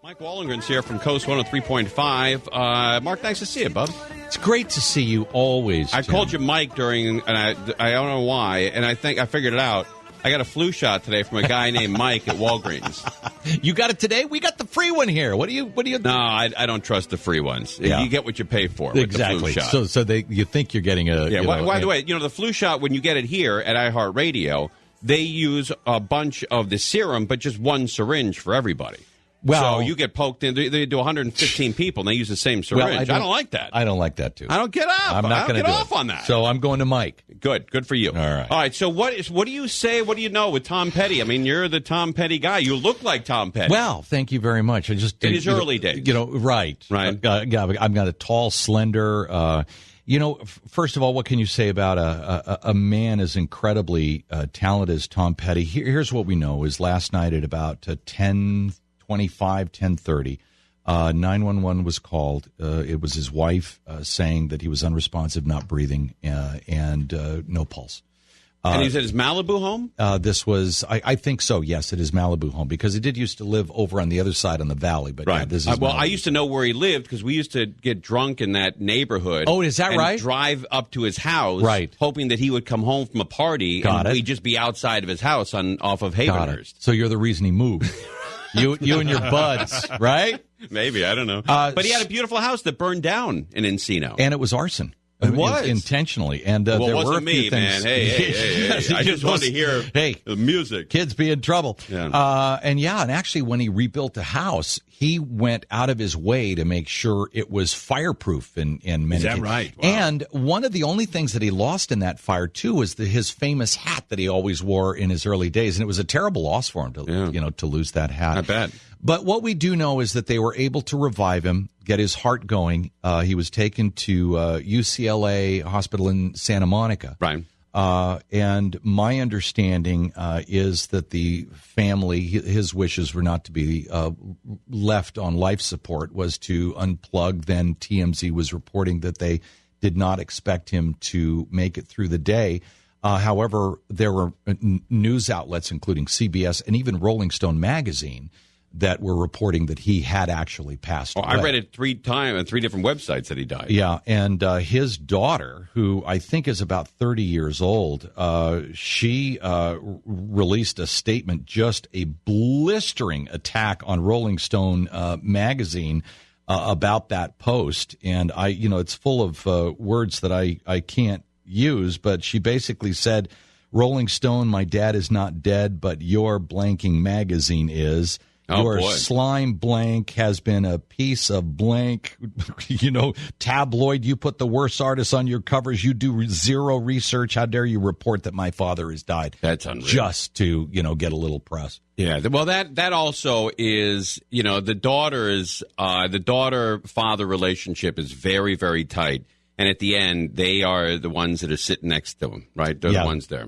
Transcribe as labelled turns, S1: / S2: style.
S1: Mike Wallengreen's here from KOST 103.5. Mark, nice to see you, bub.
S2: It's great to see you always,
S1: I
S2: Tim.
S1: called you Mike during, and I don't know why, and I think I figured it out. I got a flu shot today from a guy named Mike at Walgreens.
S2: You got it today? We got the free one here. What do you?
S1: No, I don't trust the free ones.
S2: Yeah.
S1: You get what you pay for with the flu shot.
S2: So you think you're getting a...
S1: Yeah, by the way, the flu shot, when you get it here at iHeartRadio, they use a bunch of the serum, but just one syringe for everybody.
S2: Well,
S1: so you get poked in. They do 115 people, and they use the same syringe.
S2: Well,
S1: I don't like that.
S2: I don't like that, too.
S1: I don't get up.
S2: I'm not going to
S1: get off on that.
S2: So I'm going to Mike.
S1: Good for you.
S2: All right.
S1: All right, so what do you say, what do you know with Tom Petty? I mean, you're the Tom Petty guy. You look like Tom Petty.
S2: Well, thank you very much. I just
S1: in his early days.
S2: Right.
S1: Right.
S2: I've got a tall, slender... first of all, what can you say about a man as incredibly talented as Tom Petty? Here's what we know is last night at about 10:25, 10:30, 911 was called. It was his wife saying that he was unresponsive, not breathing, and no pulse.
S1: And he's at his Malibu home?
S2: This was, I think so, yes, at his Malibu home, because he did used to live over on the other side on the valley. But
S1: right.
S2: Yeah, this is
S1: well, I used to know where he lived because we used to get drunk in that neighborhood.
S2: Oh, is that
S1: and
S2: right?
S1: Drive up to his house,
S2: right,
S1: hoping that he would come home from a party, and we'd just be outside of his house off of Havenhurst.
S2: So you're the reason he moved. You and your buds, right?
S1: Maybe, I don't know. But he had a beautiful house that burned down in Encino.
S2: And it was arson.
S1: It was
S2: intentionally, and
S1: well,
S2: there
S1: it wasn't
S2: were a few
S1: me,
S2: things.
S1: man. Hey! I just wanted to hear the music.
S2: Kids be in trouble.
S1: Yeah.
S2: And actually, when he rebuilt the house, he went out of his way to make sure it was fireproof in many.
S1: Is that
S2: cases.
S1: right? Wow.
S2: And one of the only things that he lost in that fire too was his famous hat that he always wore in his early days, and it was a terrible loss for him to lose that hat.
S1: I bet.
S2: But what we do know is that they were able to revive him, get his heart going. He was taken to UCLA Hospital in Santa Monica.
S1: Right.
S2: And my understanding is that the family, his wishes were not to be left on life support, was to unplug. Then TMZ was reporting that they did not expect him to make it through the day. However, there were news outlets, including CBS and even Rolling Stone magazine, that were reporting that he had actually passed away.
S1: I read it 3 times on 3 different websites that he died.
S2: Yeah, and his daughter, who I think is about 30 years old, she released a statement, just a blistering attack on Rolling Stone magazine about that post. And it's full of words that I can't use, but she basically said, Rolling Stone, my dad is not dead, but your blanking magazine is. Your slime blank has been a piece of blank, tabloid. You put the worst artists on your covers. You do zero research. How dare you report that my father has died?
S1: That's unreal.
S2: Just to, get a little press.
S1: Yeah. Well, that also is, the daughter-father relationship is very, very tight. And at the end, they are the ones that are sitting next to him, right? They're the ones there.